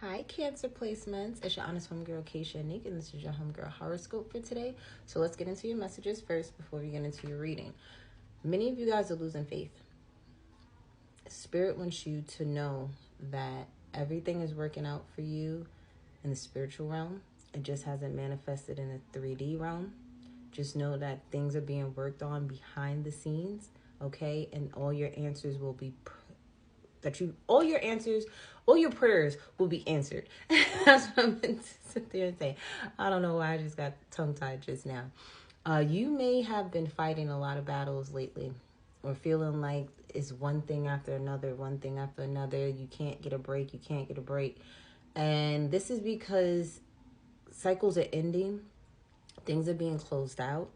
Hi, Cancer placements. It's your honest homegirl, Keisha Nick, and this is your homegirl horoscope for today. So let's get into your messages first before we get into your reading. Many of you guys are losing faith. Spirit wants you to know that everything is working out for you in the spiritual realm. It just hasn't manifested in the 3D realm. Just know that things are being worked on behind the scenes, okay? And all your answers will be all your prayers will be answered. That's what I'm meant to sit there and say. I don't know why I just got tongue-tied just now. You may have been fighting a lot of battles lately, or feeling like it's one thing after another. You can't get a break. And this is because cycles are ending. Things are being closed out.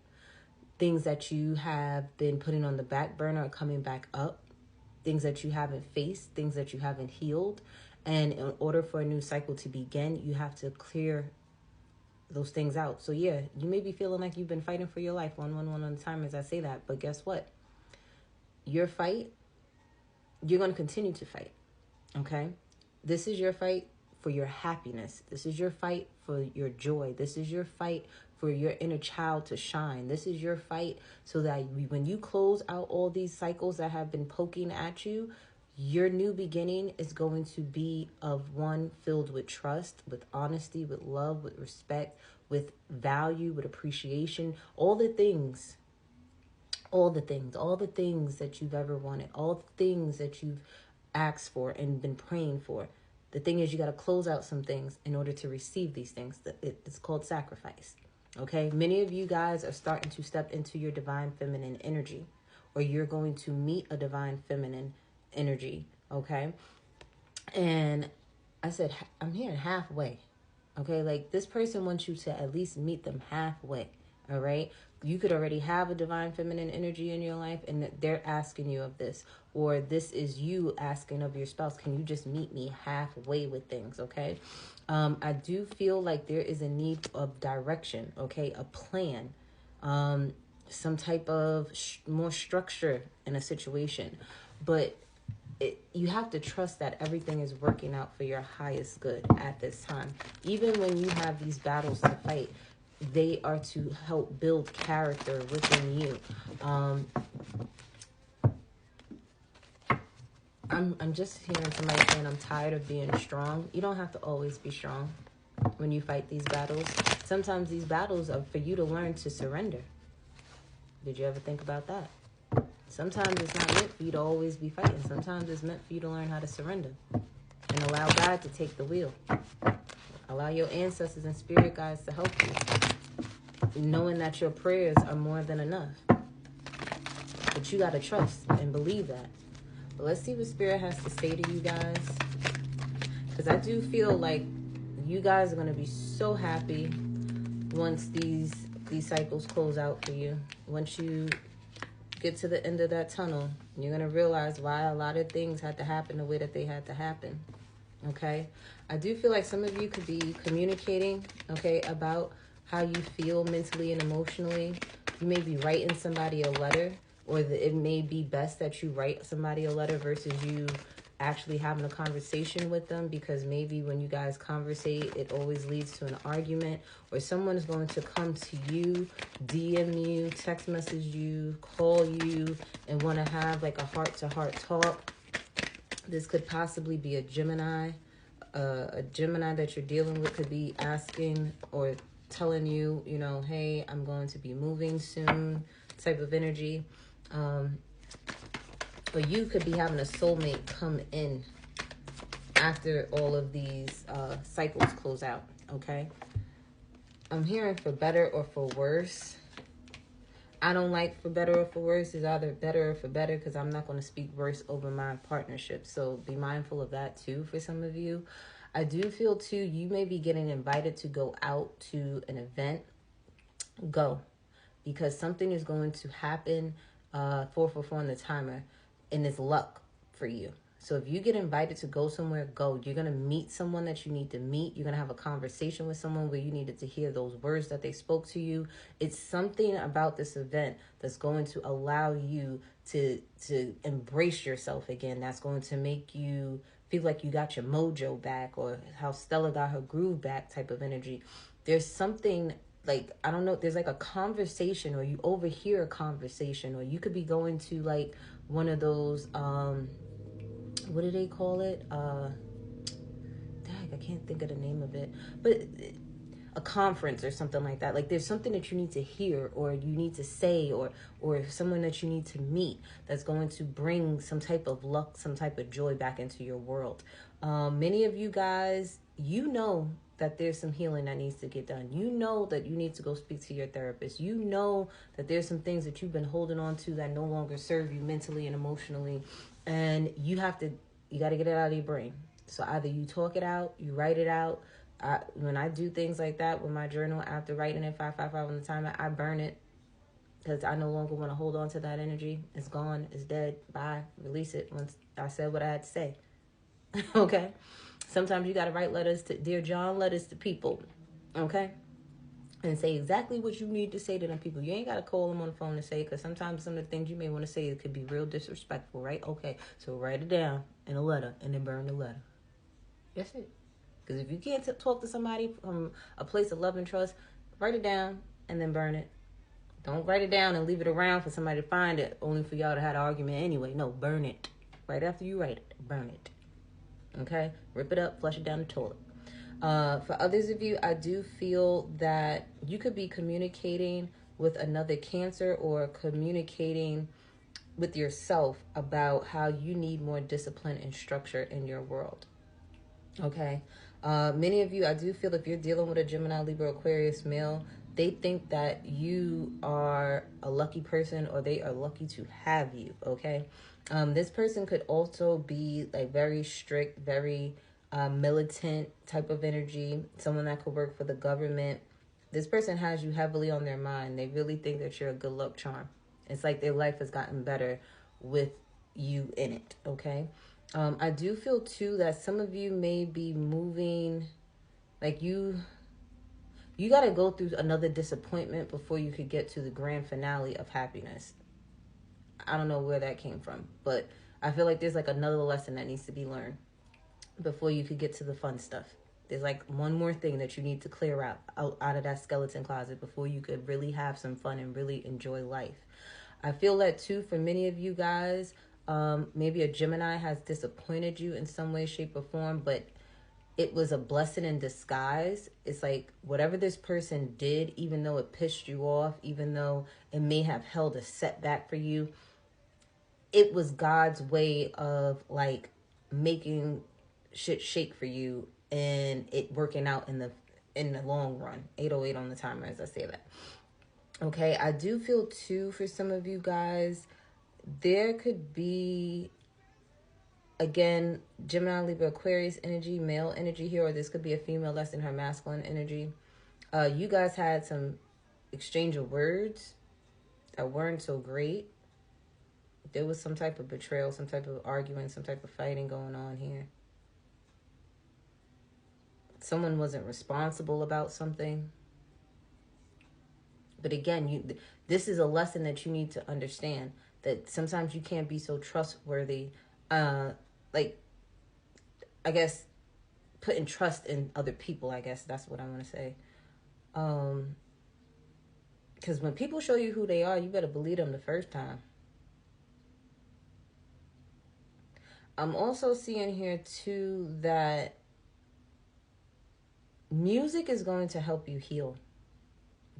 Things that you have been putting on the back burner are coming back up. Things that you haven't faced, things that you haven't healed. And in order for a new cycle to begin, you have to clear those things out. So yeah, you may be feeling like you've been fighting for your life one at a time as I say that. But guess what? Your fight, you're going to continue to fight. Okay? This is your fight for your happiness. This is your fight for your joy. This is your fight for your inner child to shine. This is your fight so that when you close out all these cycles that have been poking at you, your new beginning is going to be of one filled with trust, with honesty, with love, with respect, with value, with appreciation, all the things that you've ever wanted, all the things that you've asked for and been praying for. The thing is, you got to close out some things in order to receive these things. It's called sacrifice. Okay? Many of you guys are starting to step into your divine feminine energy, or you're going to meet a divine feminine energy. Okay? And I said, I'm hearing halfway. Okay? Like, this person wants you to at least meet them halfway. All right? You could already have a divine feminine energy in your life, and they're asking you of this. Or this is you asking of your spouse, can you just meet me halfway with things, okay? I do feel like there is a need of direction, okay? A plan, some type of more structure in a situation. But you have to trust that everything is working out for your highest good at this time. Even when you have these battles to fight, they are to help build character within you. I'm just hearing somebody saying, I'm tired of being strong. You don't have to always be strong when you fight these battles. Sometimes these battles are for you to learn to surrender. Did you ever think about that? Sometimes it's not meant for you to always be fighting. Sometimes it's meant for you to learn how to surrender and allow God to take the wheel. Allow your ancestors and spirit guides to help you, knowing that your prayers are more than enough. But you got to trust and believe that. But let's see what Spirit has to say to you guys. Because I do feel like you guys are going to be so happy once these cycles close out for you. Once you get to the end of that tunnel, you're going to realize why a lot of things had to happen the way that they had to happen. Okay? I do feel like some of you could be communicating, okay, about how you feel mentally and emotionally. You may be writing somebody a letter, or it may be best that you write somebody a letter versus you actually having a conversation with them, because maybe when you guys conversate, it always leads to an argument, or someone is going to come to you, DM you, text message you, call you, and want to have like a heart-to-heart talk. This could possibly be a Gemini. A Gemini that you're dealing with could be asking or telling you, you know, hey, I'm going to be moving soon, type of energy. Or you could be having a soulmate come in after all of these cycles close out, okay? I'm hearing for better or for worse. I don't like for better or for worse. It's either better or for better, because I'm not going to speak worse over my partnership. So be mindful of that too for some of you. I do feel too, you may be getting invited to go out to an event. Go. Because something is going to happen 444 on the timer, and it's luck for you. So if you get invited to go somewhere, go. You're going to meet someone that you need to meet. You're going to have a conversation with someone where you needed to hear those words that they spoke to you. It's something about this event that's going to allow you to embrace yourself again. That's going to make you people like you got your mojo back, or how Stella got her groove back type of energy. There's something like, I don't know, there's like a conversation, or you overhear a conversation, or you could be going to like one of those, what do they call it? I can't think of the name of it, but a conference or something like that. Like there's something that you need to hear, or you need to say, or someone that you need to meet that's going to bring some type of luck, some type of joy back into your world. Many of you guys, you know that there's some healing that needs to get done. You know that you need to go speak to your therapist. You know that there's some things that you've been holding on to that no longer serve you mentally and emotionally, and you got to get it out of your brain. So either you talk it out, you write it out. When I do things like that with my journal, after writing it 555 on the timer, I burn it, because I no longer want to hold on to that energy. It's gone. It's dead. Bye. Release it once I said what I had to say. Okay? Sometimes you got to write letters to Dear John, letters to people. Okay? And say exactly what you need to say to them people. You ain't got to call them on the phone to say it, because sometimes some of the things you may want to say, it could be real disrespectful, right? Okay, so write it down in a letter and then burn the letter. That's it. Because if you can't talk to somebody from a place of love and trust, write it down and then burn it. Don't write it down and leave it around for somebody to find it, only for y'all to have an argument anyway. No, burn it. Right after you write it, burn it. Okay? Rip it up, flush it down the toilet. For others of you, I do feel that you could be communicating with another Cancer, or communicating with yourself about how you need more discipline and structure in your world. Okay? Many of you, I do feel, if you're dealing with a Gemini, Libra, Aquarius male, they think that you are a lucky person, or they are lucky to have you. Okay? This person could also be like very strict, very militant type of energy, someone that could work for the government. This person has you heavily on their mind. They really think that you're a good luck charm. It's like their life has gotten better with you in it. Okay? I do feel too that some of you may be moving, like you got to go through another disappointment before you could get to the grand finale of happiness. I don't know where that came from, but I feel like there's like another lesson that needs to be learned before you could get to the fun stuff. There's like one more thing that you need to clear out of that skeleton closet before you could really have some fun and really enjoy life. I feel that too for many of you guys. Maybe a Gemini has disappointed you in some way, shape, or form, but it was a blessing in disguise. It's like whatever this person did, even though it pissed you off, even though it may have held a setback for you, it was God's way of like making shit shake for you, and it working out in the long run. 808 on the timer as I say that. Okay, I do feel too for some of you guys, there could be, again, Gemini, Libra, Aquarius energy, male energy here, or this could be a female that's in her masculine energy. You guys had some exchange of words that weren't so great. There was some type of betrayal, some type of arguing, some type of fighting going on here. Someone wasn't responsible about something. But again, this is a lesson that you need to understand, that sometimes you can't be so trustworthy, like, I guess, putting trust in other people, I guess that's what I want to say. Because when people show you who they are, you better believe them the first time. I'm also seeing here, too, that music is going to help you heal.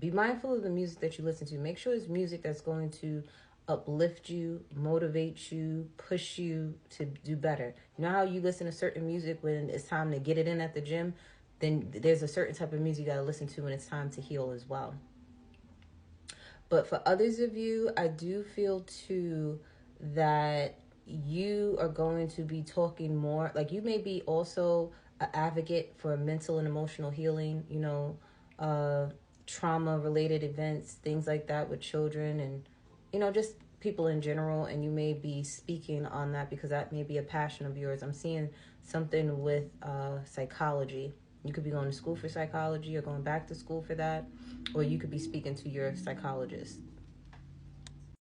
Be mindful of the music that you listen to. Make sure it's music that's going to uplift you, motivate you, push you to do better. You know how you listen to certain music when it's time to get it in at the gym? Then there's a certain type of music you got to listen to when it's time to heal as well. But for others of you, I do feel too that you are going to be talking more. Like you may be also an advocate for mental and emotional healing, you know, trauma-related events, things like that with children and, you know, just people in general. And you may be speaking on that because that may be a passion of yours. I'm seeing something with psychology. You could be going to school for psychology or going back to school for that, or you could be speaking to your psychologist.